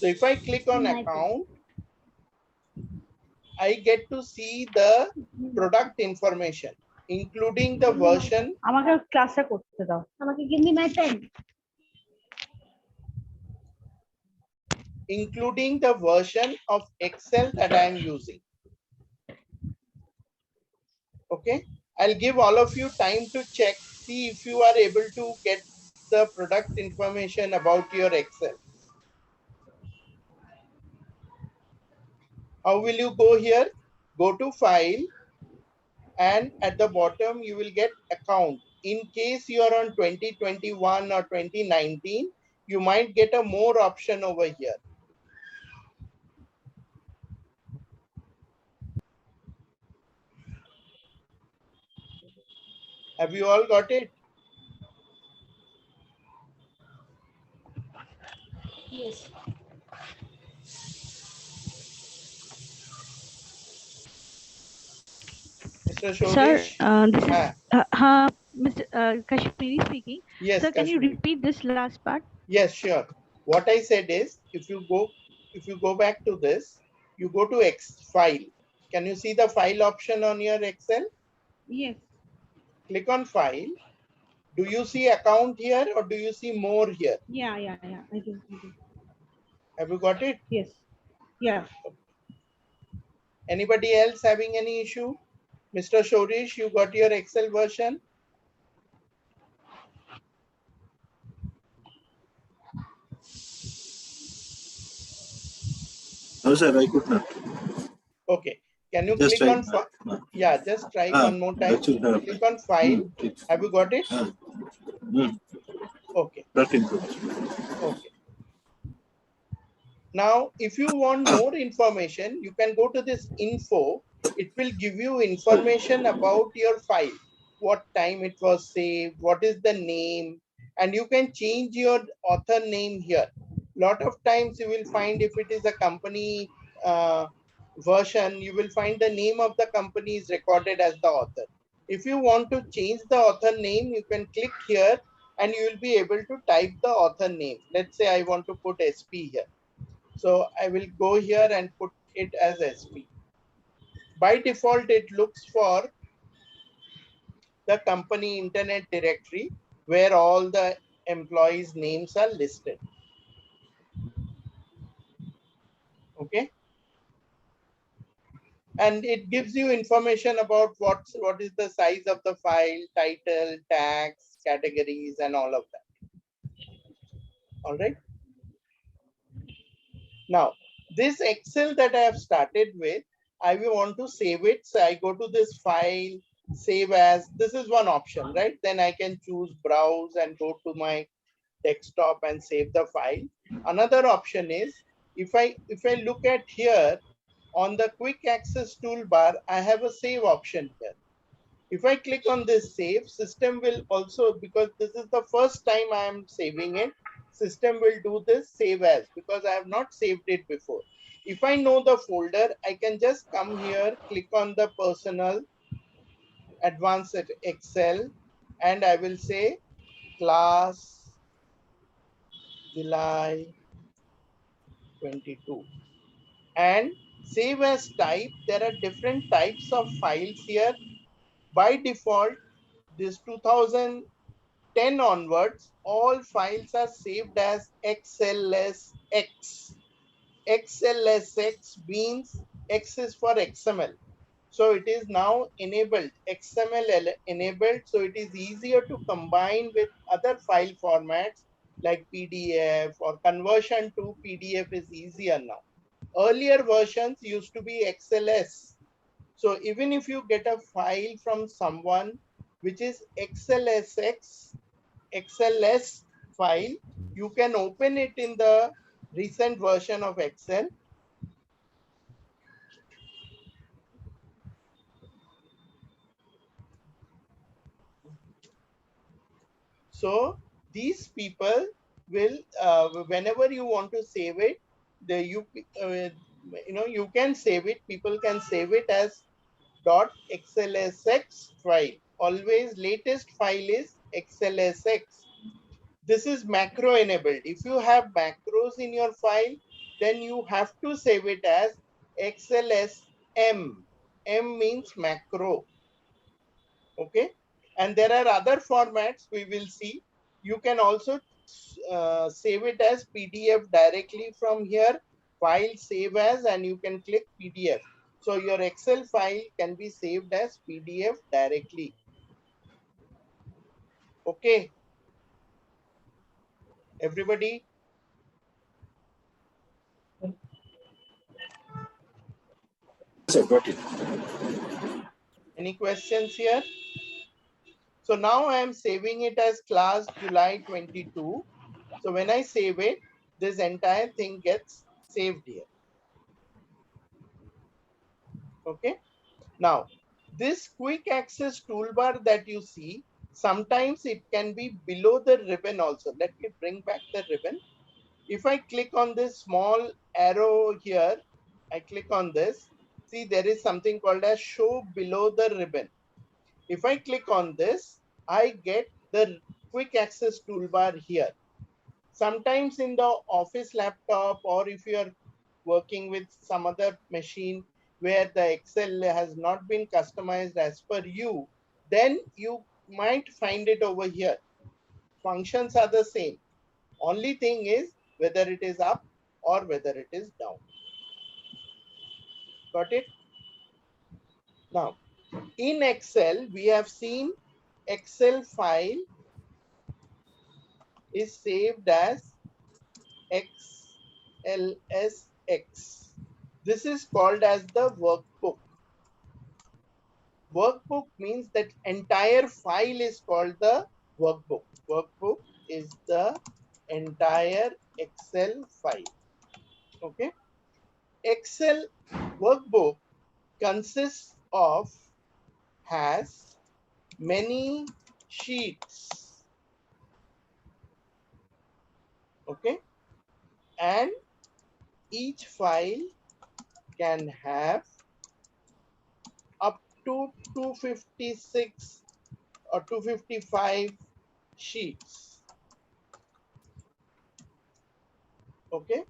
So if I click on account, I get to see the product information, including the version. Give me my pen. Including the version of Excel that I am using. Okay, I'll give all of you time to check, see if you are able to get the product information about your Excel. How will you go here? Go to file, and at the bottom you will get account. In case you are on 2021 or 2019, you might get a more option over here. Have you all got it? Yes. Mr. Shodish? Sir, this is Mr. Kashmiri speaking. Yes, Sir, can you Kashmiri. repeat this last part? Yes, sure. What I said is, if you go back to this, you go to file. Can you see the file option on your Excel? Yes. Click on file. Do you see account here or do you see more here? Yeah. I do. Have you got it? Yes. Yeah. Anybody else having any issue? Mr. Shorish, you got your Excel version? No, sir, I could not. Okay. Can you Just click on try. yeah, just try one more time. Click on file. Have you got it? Okay. Okay. Now, if you want more information, you can go to this info. It will give you information about your file, what time it was saved, what is the name, and you can change your author name here. Lot of times you will find if it is a company version, you will find the name of the company is recorded as the author. If you want to change the author name, you can click here and you will be able to type the author name. Let's say I want to put SP here. So I will go here and put it as SP. By default, it looks for the company internet directory where all the employees' names are listed. Okay. And it gives you information about what is the size of the file, title, tags, categories, and all of that. All right. Now, this Excel that I have started with, I will want to save it. So I go to this file, save as. This is one option, right? Then I can choose browse and go to my desktop and save the file. Another option is if I look at here on the quick access toolbar, I have a save option here. If I click on this save, system will also, because this is the first time I am saving it, system will do this save as, because I have not saved it before. If I know the folder, I can just come here, click on the personal advanced Excel, and I will say class July 22 and save as type. There are different types of files here. By default, this 2010 onwards, all files are saved as XLSX. XLSX means X is for XML. So it is now enabled, XML enabled. So it is easier to combine with other file formats like PDF, or conversion to PDF is easier now. Earlier versions used to be XLS. So even if you get a file from someone which is XLSX, XLS file, you can open it in the recent version of Excel. So these people will, whenever you want to save it, you can save it. People can save it as .xlsx file. Always latest file is xlsx. This is macro enabled. If you have macros in your file, then you have to save it as XLSM. M means macro. Okay. And there are other formats we will see. You can also save it as PDF directly from here, file save as, and you can click PDF. So your Excel file can be saved as PDF directly. Okay. Everybody, Sir, got it. any questions here? So now I am saving it as class July 22. So when I save it, this entire thing gets saved here. Okay. Now, this quick access toolbar that you see, sometimes it can be below the ribbon also. Let me bring back the ribbon. If I click on this small arrow here, I click on this. See, there is something called as show below the ribbon. If I click on this, I get the quick access toolbar here. Sometimes in the office laptop, or if you are working with some other machine where the Excel has not been customized as per you, then you might find it over here. Functions are the same. Only thing is whether it is up or whether it is down. Got it? Now, in Excel, we have seen Excel file is saved as XLSX. This is called as the workbook. Workbook means that entire file is called the workbook. Workbook is the entire Excel file. Okay. Excel workbook consists of, has many sheets. Okay. And each file can have up to 256 or 255 sheets. Okay.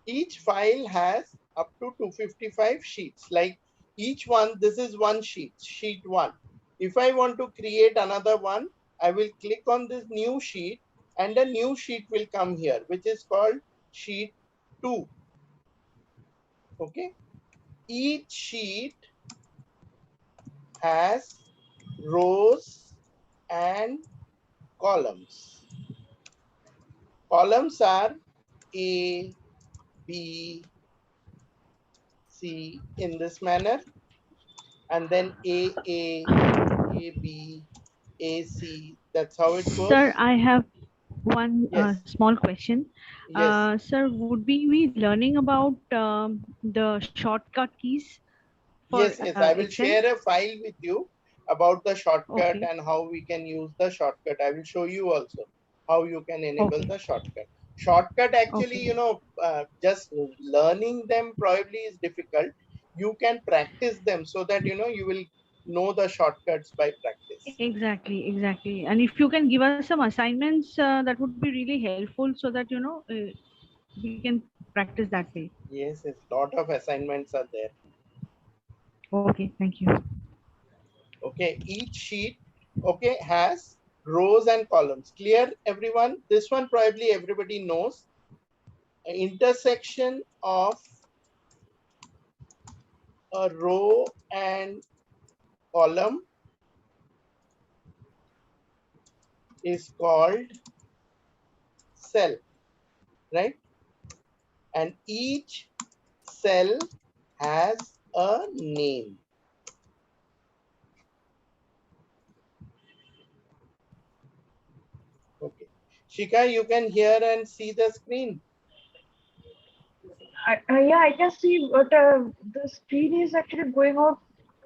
Each file has up to 255 sheets. Like each one, this is one sheet, sheet 1. If I want to create another one, I will click on this new sheet and a new sheet will come here, which is called sheet 2. Okay. Each sheet has rows and columns. Columns are A, B, C in this manner, and then B, A, C. That's how it Sir, goes. I have one Yes, small question. yes, Sir, would we be learning about the shortcut keys for yes, yes. I will Excel? share a file with you about the shortcut Okay, and how we can use the shortcut. I will show you also how you can enable okay, the shortcut. Shortcut actually, okay. just learning them probably is difficult. You can practice them so that, you will know the shortcuts by practice. Exactly, exactly. And if you can give us some assignments, that would be really helpful so that we can practice that way. Yes, yes, lot of assignments are there. Okay, thank you. Okay, each sheet, okay, has rows and columns. Clear, everyone? This one probably everybody knows. Intersection of a row and column is called cell, right? And each cell has a name. Okay. Shika, you can hear and see the screen. Yeah, I can see, but the screen is actually going off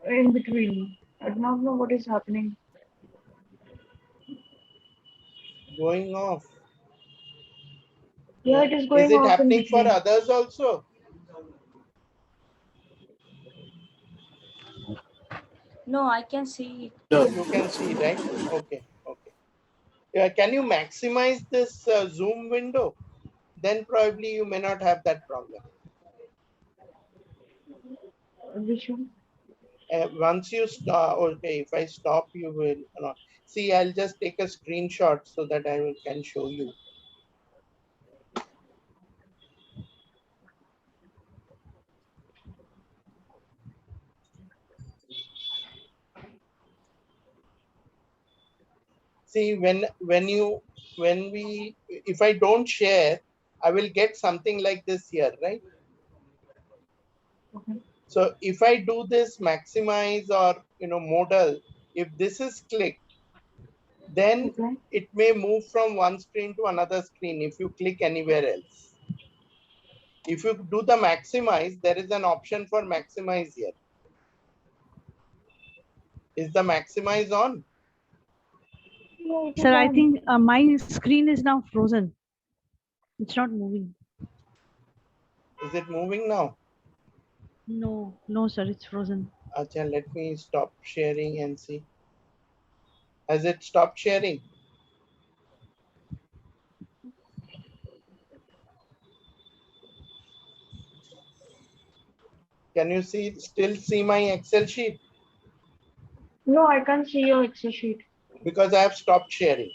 in between. I do not know what is happening. Going off. Yeah, it is Is going it off in happening for between. others also? No, I can see it. No, You can see, right? Okay, okay. Can you maximize this Zoom window? then probably you may not have that problem. Which one? Once you stop, okay, if I stop, you will not. See, I'll just take a screenshot so that can show you. See, if I don't share, I will get something like this here, right? Okay. So if I do this maximize or modal, if this is clicked, then Okay. it may move from one screen to another screen if you click anywhere else. If you do the maximize, there is an option for maximize here. Is the maximize on? Yeah, it is Sir, I on. think my screen is now frozen. It's not moving. Is it moving now? No, no, sir, it's frozen. Acha, let me stop sharing and see. Has it stopped sharing? Can you still see my Excel sheet? No, I can't see your Excel sheet. Because I have stopped sharing.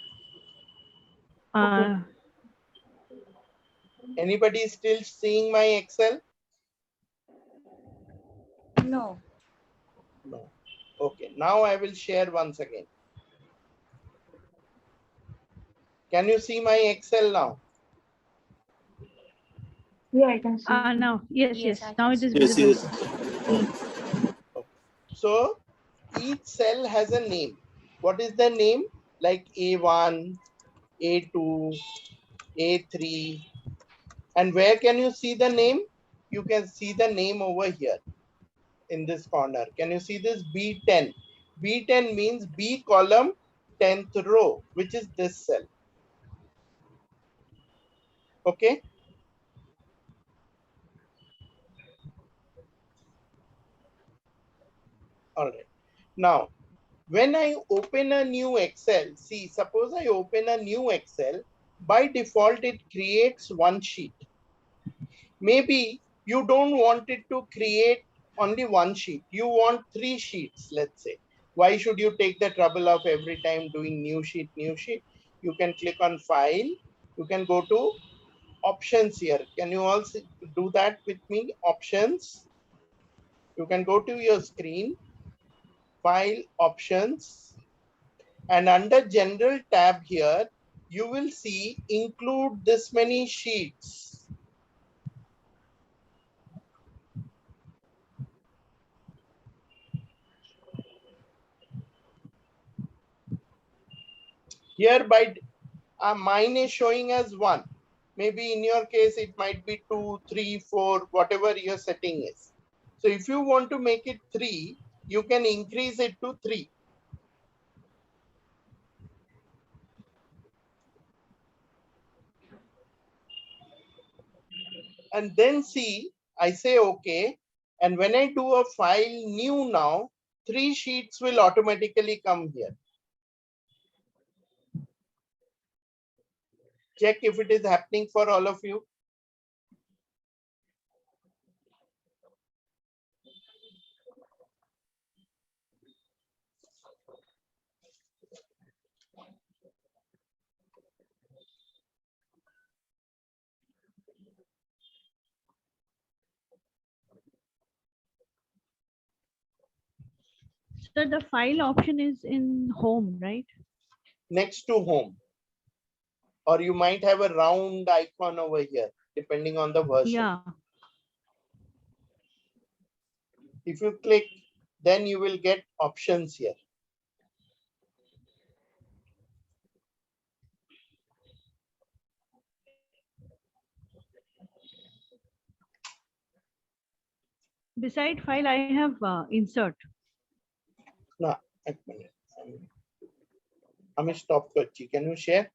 Okay. Anybody still seeing my Excel? No. No. Okay, now I will share once again. Can you see my Excel now? Yeah, I can see. Now, yes, Yes, yes. I Now can it is see. Yes, visible. yes. Okay. So each cell has a name. What is the name? Like A1, A2, A3. And where can you see the name? You can see the name over here in this corner. Can you see this B10? B10 means B column 10th row, which is this cell. Okay. All right. Now, when I open a new Excel, see, suppose I open a new Excel, by default, it creates one sheet. Maybe you don't want it to create only one sheet. You want 3 sheets, let's say. Why should you take the trouble of every time doing new sheet, new sheet? You can click on file. You can go to options here. Can you also do that with me? Options. You can go to your screen, file, options, and under general tab here, you will see include this many sheets. Here by mine is showing as 1. Maybe in your case, it might be 2, 3, 4, whatever your setting is. So if you want to make it 3, you can increase it to 3. And then see, I say okay. And when I do a file new now, 3 sheets will automatically come here. Check if it is happening for all of you. So the file option is in home, right? Next to home. Or you might have a round icon over here, depending on the version. Yeah. If you click, then you will get options here. Beside file, I have insert. No, एक minute. हमें stop करची. Can you share?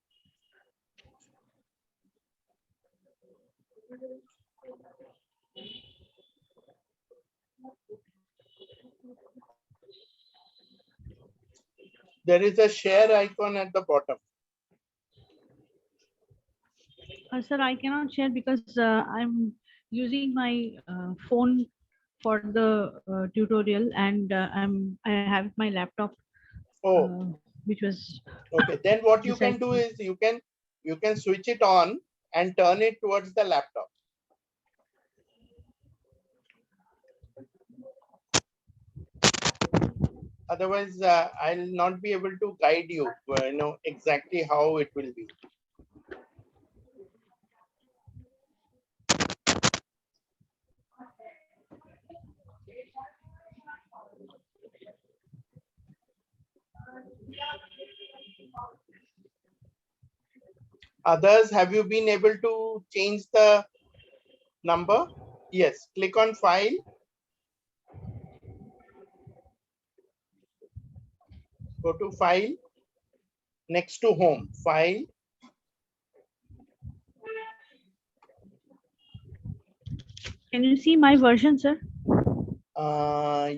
There is a share icon at the bottom. Sir, I cannot share because I'm using my phone for the tutorial, and I have my laptop, Oh, uh, which was okay. Then what you beside can do me. is you can switch it on and turn it towards the laptop. Otherwise, I'll not be able to guide you, exactly how it will be. Others, have you been able to change the number? Yes, click on file. Go to file, next to home, file. Can you see my version, sir?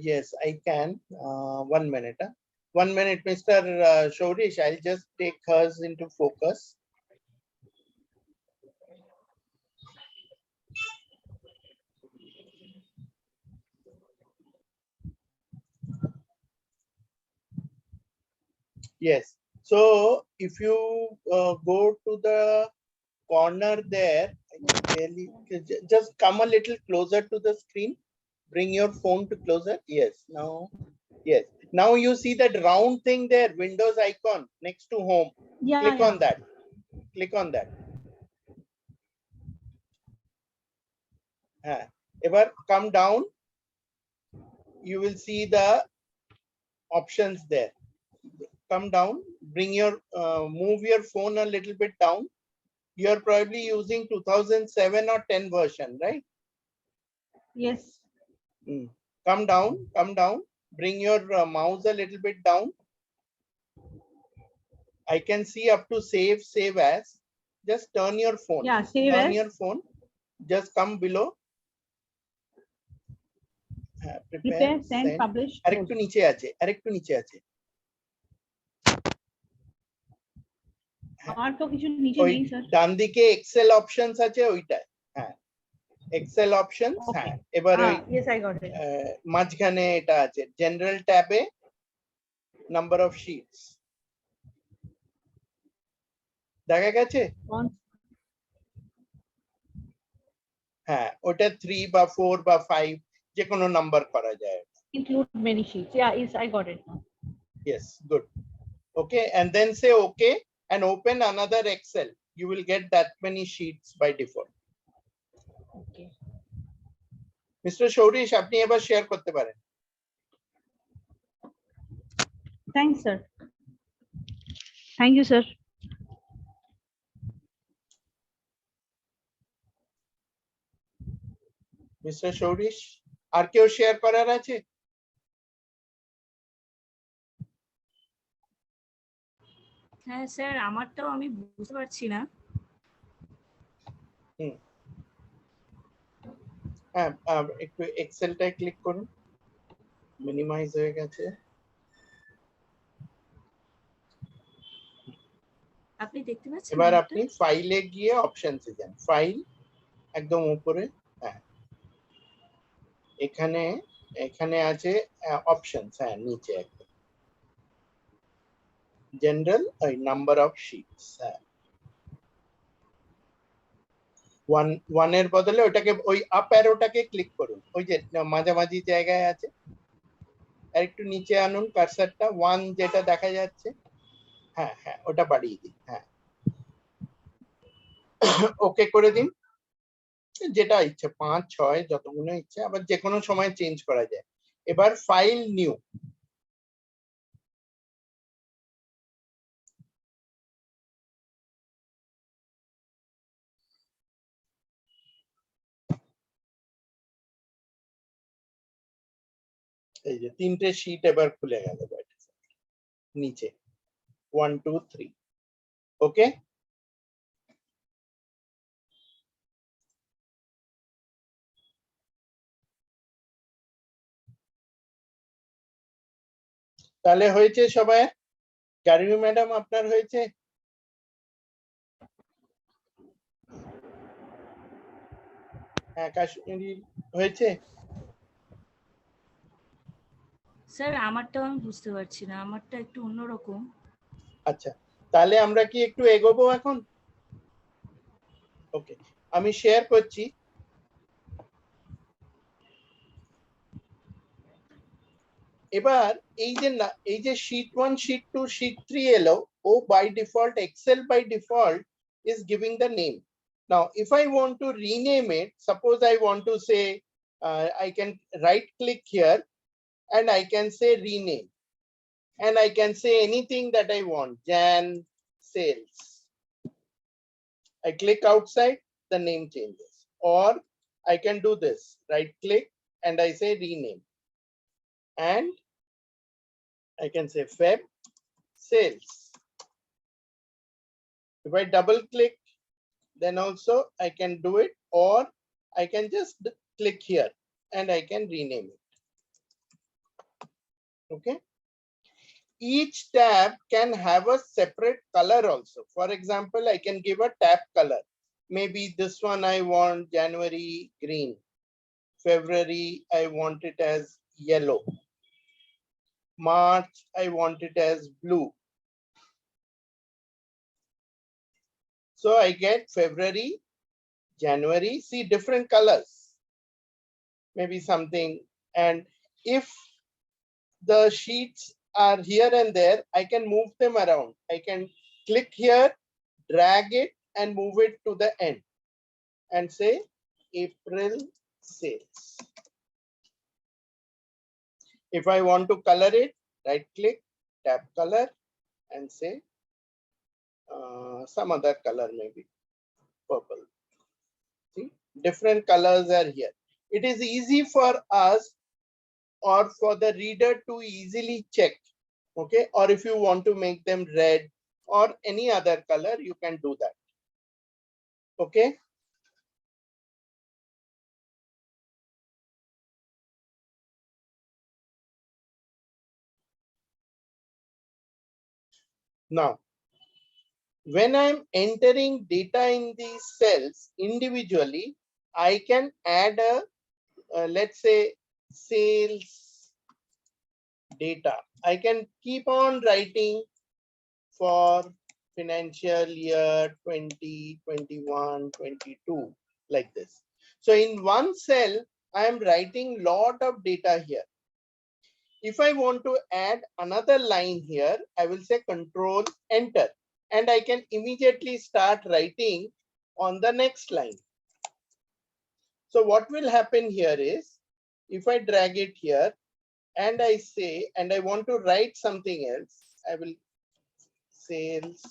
Yes, I can. 1 minute. 1 minute, Mr. Shorish. I'll just take hers into focus. Yes. So if you go to the corner there, just come a little closer to the screen. Bring your phone to closer. Yes. Now, yes. Now you see that round thing there, Windows icon next to home. Yeah, Click yeah. on that. Click on that. Ever come down. You will see the options there. Come down. Bring your move your phone a little bit down. You're probably using 2007 or 10 version, right? Yes. Come down, bring your mouse a little bit down. I can see up to save as. Just turn your phone. Yeah, save turn as. your phone. Just come below. Prepare, send, publish. আরেকটু নিচে আছে, আরেকটু নিচে আছে। আর তো কিছু নিচে ওই নেই, স্যার। ডান দিকে এক্সেল অপশনস আছে ওইটা। হ্যাঁ, এক্সেল অপশনস। হ্যাঁ, এবার ওই yes, I got it. মাঝখানে এটা আছে, জেনারেল ট্যাবে নাম্বার অফ শীটস। দেখা গেছে? হ্যাঁ, ওটা 3 বা 4 বা 5 যে কোনো নাম্বার করা যায়। Include many sheets. Yeah, yes, I got it now. Yes, good. Okay, and then say okay and open another Excel. You will get that many sheets by default. Okay. Mr. Shorish, আপনি এবার share করতে পারেন। Thanks, sir. Thank you, sir. Mr. Shorish, আর কেউ share করার আছে? হ্যাঁ sir, আমারটাও আমি বুঝতে পারছি না। হ্যাঁ, একটু এক্সেলটায় ক্লিক করুন। মিনিমাইজ হয়ে গেছে। আপনি দেখতে পাচ্ছেন? এবার আপনি ফাইলে গিয়ে অপশনসে যান। ফাইল একদম উপরে। হ্যাঁ, এখানে আছে অপশনস। হ্যাঁ, নিচে একদম জেনারেল নাম্বার অফ শীটস। হ্যাঁ, 1 এর বদলে ওটাকে ওই আপ অ্যারোটাকে ক্লিক করুন। ওই যে মাঝামাঝি জায়গায় আছে, আর একটু নিচে আনুন কার্সারটা। 1 যেটা দেখা যাচ্ছে, হ্যাঁ হ্যাঁ, ওটা বাড়িয়ে দিন। হ্যাঁ, ওকে করে দিন। যেটা ইচ্ছে, 5 6 যতগুলো ইচ্ছে, আবার যে কোনো সময় চেঞ্জ করা যায়। এবার ফাইল নিউ। এই যে 3টে শীট এবার খুলে গেল নিচে। 1 2 3। ওকে, তাহলে হয়েছে সবাই? গার্গী ম্যাডাম, আপনার হয়েছে? হ্যাঁ কাশ্মীরি হয়েছে? স্যার আমারটাও আমি বুঝতে পারছি না, আমারটা একটু অন্যরকম। আচ্ছা, তাহলে আমরা কি একটু এগোবো এখন? ওকে, আমি শেয়ার করছি। এবার এই যে sheet 1, sheet 2, sheet 3 এলো, ও by default Excel by default is giving the name. Now if I want to rename it, suppose I want to say I can right click here and I can say rename, and I can say anything that I want. Jan sales. I click outside, the name changes. Or I can do this, right click and I say rename, and I can say Feb sales. If I double click, then also I can do it, or I can just click here and I can rename it. Okay. Each tab can have a separate color also. For example, I can give a tab color. Maybe this one I want January green. February, I want it as yellow. March, I want it as blue. So I get February, January, see different colors. Maybe something. And if the sheets are here and there, I can move them around. I can click here, drag it and move it to the end and say April sales. If I want to color it, right click, tap color and say some other color, maybe purple. See, different colors are here. It is easy for us or for the reader to easily check. Okay, or if you want to make them red or any other color, you can do that. Okay. Now, when I'm entering data in these cells individually, I can add a let's say sales data. I can keep on writing for financial year 20, 21, 22, like this. So in one cell, I am writing lot of data here. If I want to add another line here, I will say control enter, and I can immediately start writing on the next line. So what will happen here is, if I drag it here and I say, and I want to write something else, I will sales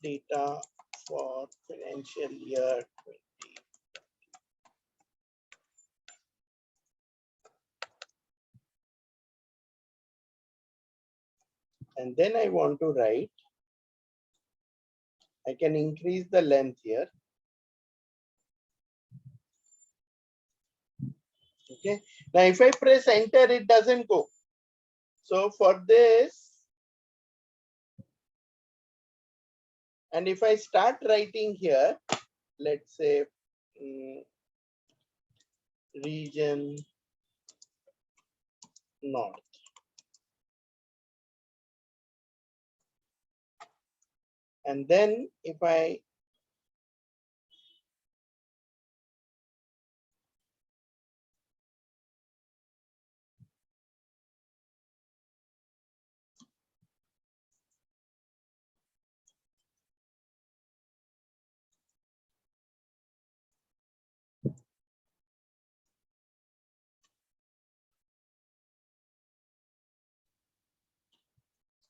data for financial year 20. And then I want to write, I can increase the length here. Okay. Now if I press enter, it doesn't go. So for this, and if I start writing here, let's say region north. And then if I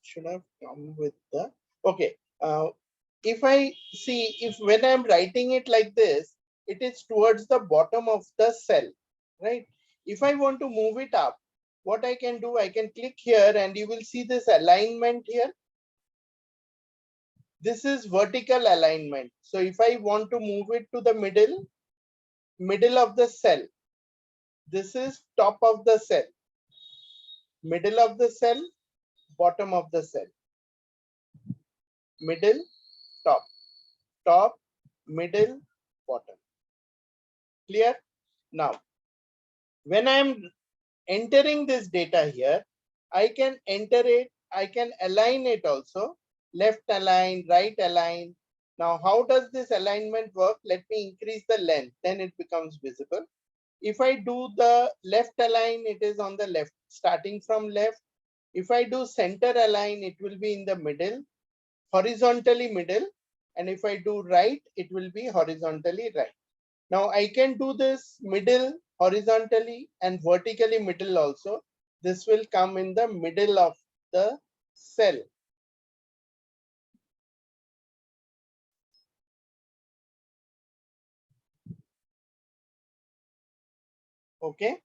should have come with the, okay. If I see, if when I'm writing it like this, it is towards the bottom of the cell, right? If I want to move it up, what I can do, I can click here and you will see this alignment here. This is vertical alignment. So if I want to move it to the middle of the cell, this is top of the cell, middle of the cell, bottom of the cell, middle, top, top, middle, bottom. Clear? Now, when I'm entering this data here, I can enter it, I can align it also, left align, right align. Now, how does this alignment work? Let me increase the length, then it becomes visible. If I do the left align, it is on the left, starting from left. If I do center align, it will be in the middle, horizontally middle. And if I do right, it will be horizontally right. Now I can do this middle horizontally and vertically middle also. This will come in the middle of the cell. Okay.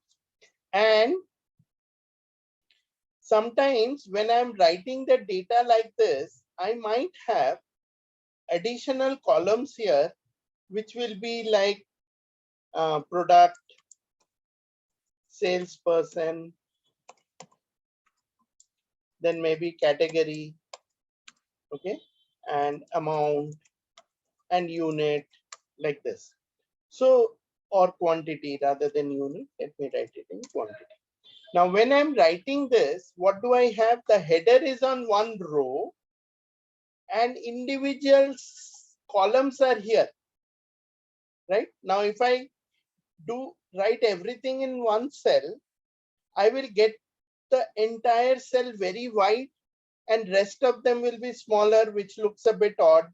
And sometimes when I'm writing the data like this, I might have additional columns here, which will be like product, salesperson, then maybe category, okay, and amount and unit, like this. So, or quantity rather than unit, let me write it in quantity. Now, when I'm writing this, what do I have? The header is on one row and individual columns are here, right? Now, if I do write everything in one cell, I will get the entire cell very wide and rest of them will be smaller, which looks a bit odd.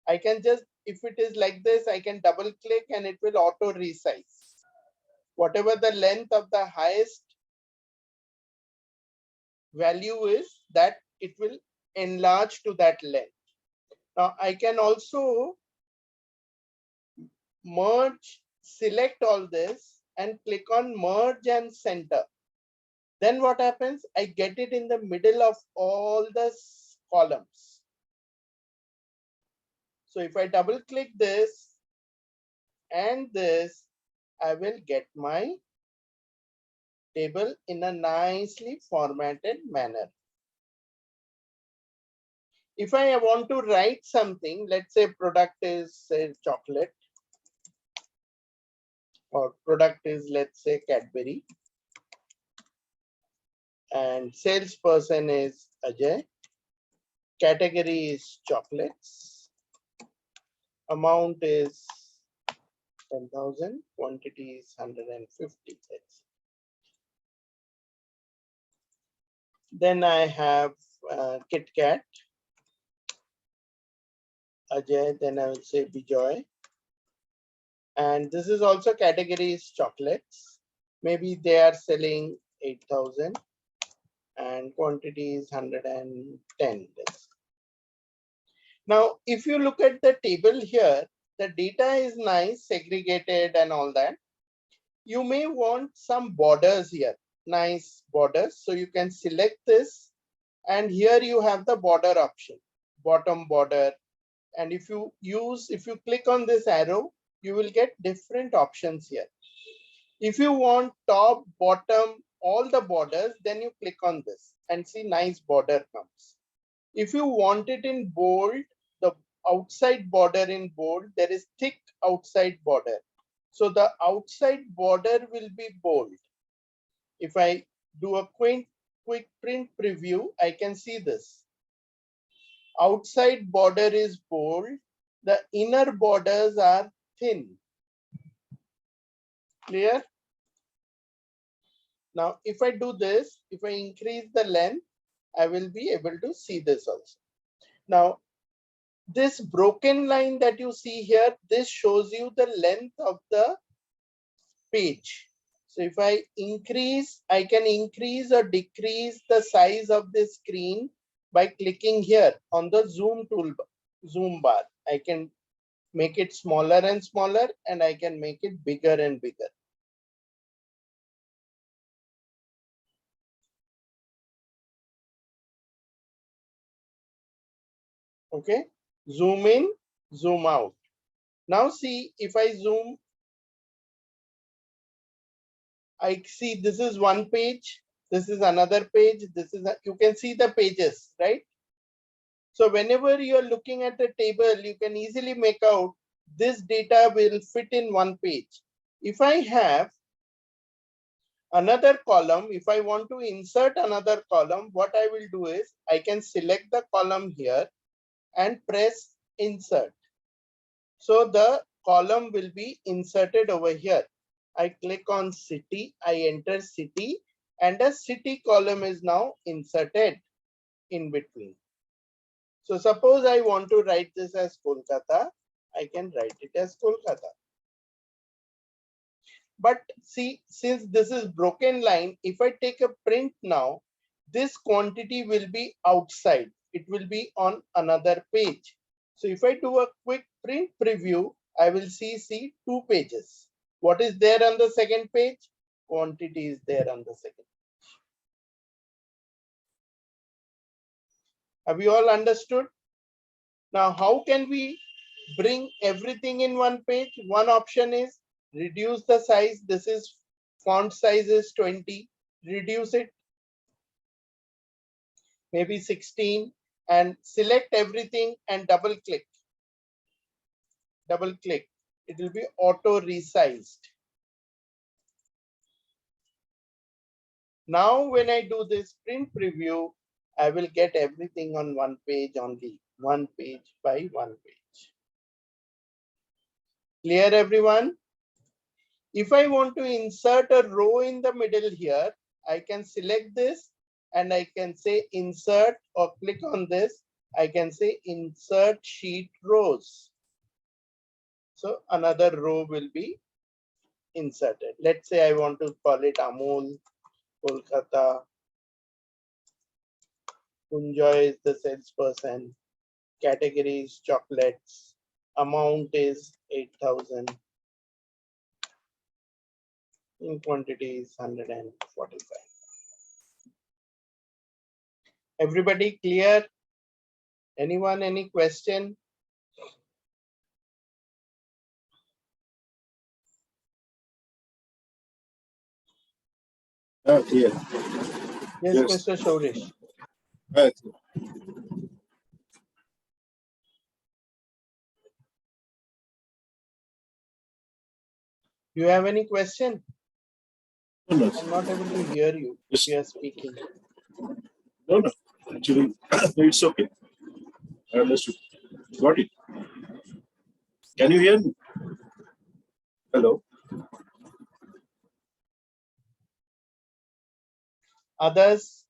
I can just, if it is like this, I can double click and it will auto resize. Whatever the length of the highest value is, that it will enlarge to that length. Now I can also merge, select all this and click on merge and center. Then what happens? I get it in the middle of all the columns. So if I double click this and this, I will get my table in a nicely formatted manner. If I want to write something, let's say product is say chocolate, or product is, let's say, Cadbury, and salesperson is Ajay, category is chocolates, amount is 10,000, quantity is 150. Then I have Kit Kat, Ajay, then I will say Bijoy. And this is also categories chocolates. Maybe they are selling 8,000 and quantity is 110. Now, if you look at the table here, the data is nice, segregated and all that. You may want some borders here, nice borders. So you can select this and here you have the border option, bottom border. And if you click on this arrow, you will get different options here. If you want top, bottom, all the borders, then you click on this and see nice border comes. If you want it in bold, the outside border in bold, there is thick outside border. So the outside border will be bold. If I do a quick print preview, I can see this. Outside border is bold. The inner borders are thin. Clear? Now, if I do this, if I increase the length, I will be able to see this also. Now, this broken line that you see here, this shows you the length of the page. So if I increase, I can increase or decrease the size of this screen by clicking here on the zoom toolbar, zoom bar. I can make it smaller and smaller, and I can make it bigger and bigger. Okay, zoom in, zoom out. Now see, if I zoom, I see this is one page, this is another page, this is you can see the pages, right? So whenever you are looking at the table, you can easily make out this data will fit in one page. If I have another column, if I want to insert another column, what I will do is I can select the column here and press insert. So the column will be inserted over here. I click on city, I enter city, and a city column is now inserted in between. So suppose I want to write this as Kolkata, I can write it as Kolkata. But see, since this is broken line, if I take a print now, this quantity will be outside. It will be on another page. So if I do a quick print preview, I will see 2 pages. What is there on the second page? Quantity is there on the second. Have you all understood? Now, how can we bring everything in one page? One option is reduce the size. This is font size is 20. Reduce it, maybe 16, and select everything and double click. Double click. It will be auto resized. Now, when I do this print preview, I will get everything on one page only, one page by one page. Clear, everyone? If I want to insert a row in the middle here, I can select this and I can say insert, or click on this. I can say insert sheet rows. So another row will be inserted. Let's say I want to call it Amul, Kolkata. Kunjoy is the salesperson. Category is chocolates. Amount is 8,000. In quantity is 145. Everybody clear? Anyone, any question? Clear. Yes, Yes. Mr. Shorish. Right. You have any question? No, no. I'm not able to hear you if Yes. you are speaking. No, no. Actually, it's okay. I understood. Got it. Can you hear me? Hello. Others,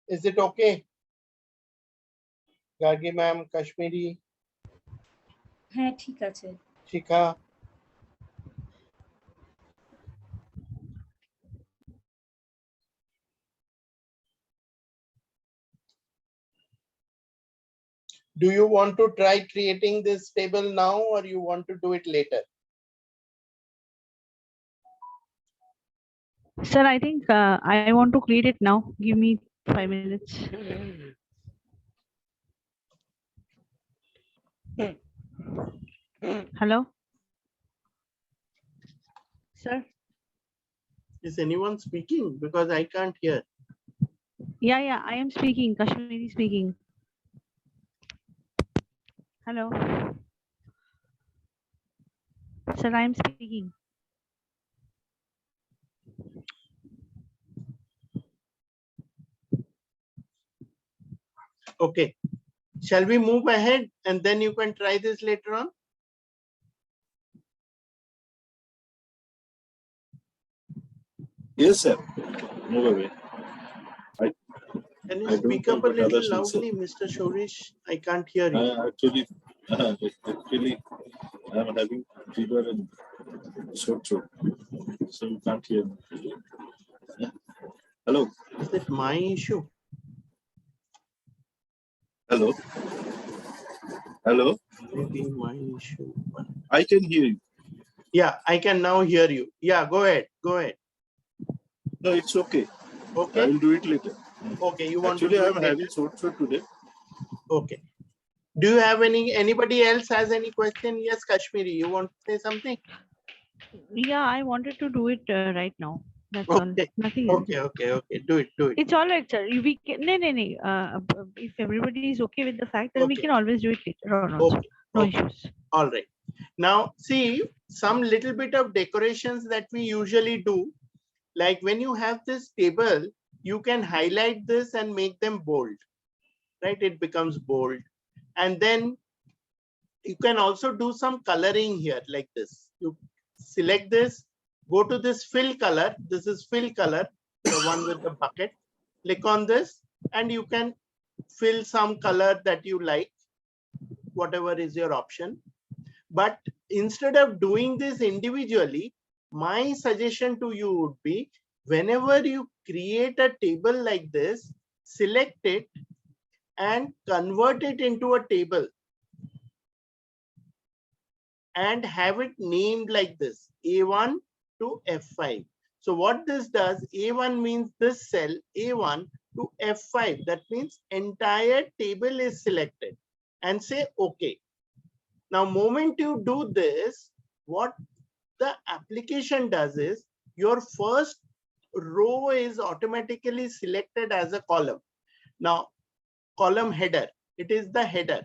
is it okay? Gargi ma'am, Kashmiri, হ্যাঁ ঠিক আছে Shikha. Do you want to try creating this table now or you want to do it later? Sir, I think I want to create it now. Give me 5 minutes. Hello? Sir? Is anyone speaking? Because I can't hear. Yeah, I am speaking. Kashmiri speaking. Hello? Sir, I am speaking. Okay. Shall we move ahead and then you can try this later on? Yes, sir. Move away. Can you I don't speak know up a what little others will say. loudly, Mr. Shorish? I can't hear you. Actually, I'm having fever and sore throat, so you can't hear me. Hello. Is it my issue? Hello. Hello. Maybe my issue. I can hear you. Yeah, I can now hear you. Yeah, go ahead. Go ahead. No, it's okay. Okay. I will do it later. Okay, you want Actually, to do I'm it having later? sore throat today. Okay. Do you have anybody else has any question? Yes, Kashmiri, you want to say something? Yeah, I wanted to do it right now. That's all. Okay. Nothing else. Okay. Do it. It's all right, sir. We can, no. If everybody is okay with the fact, then we Okay. can always do it later on also. Okay. No Okay. issues. All right. Now see some little bit of decorations that we usually do. Like when you have this table, you can highlight this and make them bold, right? It becomes bold. And then you can also do some coloring here like this. You select this, go to this fill color. This is fill color, the one with the bucket. Click on this and you can fill some color that you like, whatever is your option. But instead of doing this individually, my suggestion to you would be, whenever you create a table like this, select it and convert it into a table and have it named like this, A1 to F5. So what this does, A1 means this cell, A1 to F5. That means entire table is selected, and say OK. Now, moment you do this, what the application does is your first row is automatically selected as a column. Now, column header, it is the header.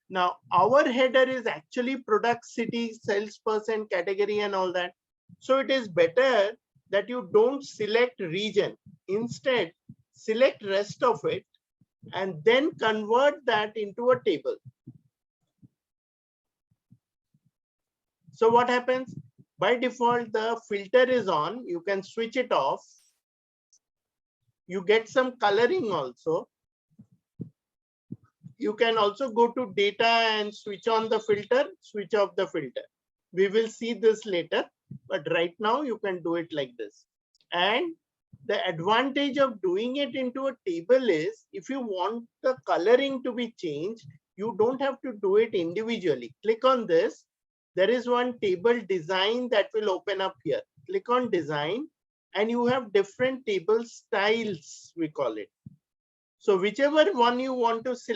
Now, our header is actually product, city, salesperson, category, and all that. So it is better that you don't select region. Instead, select rest of it and then convert that into a table. So what happens? By default, the filter is on. You can switch it off. You get some coloring also. You can also go to data and switch on the filter, switch off the filter. We will see this later, but right now you can do it like this. And the advantage of doing it into a table is, if you want the coloring to be changed, you don't have to do it individually. Click on this. There is one table design that will open up here. Click on design and you have different table styles, we call it. So whichever one you want to select,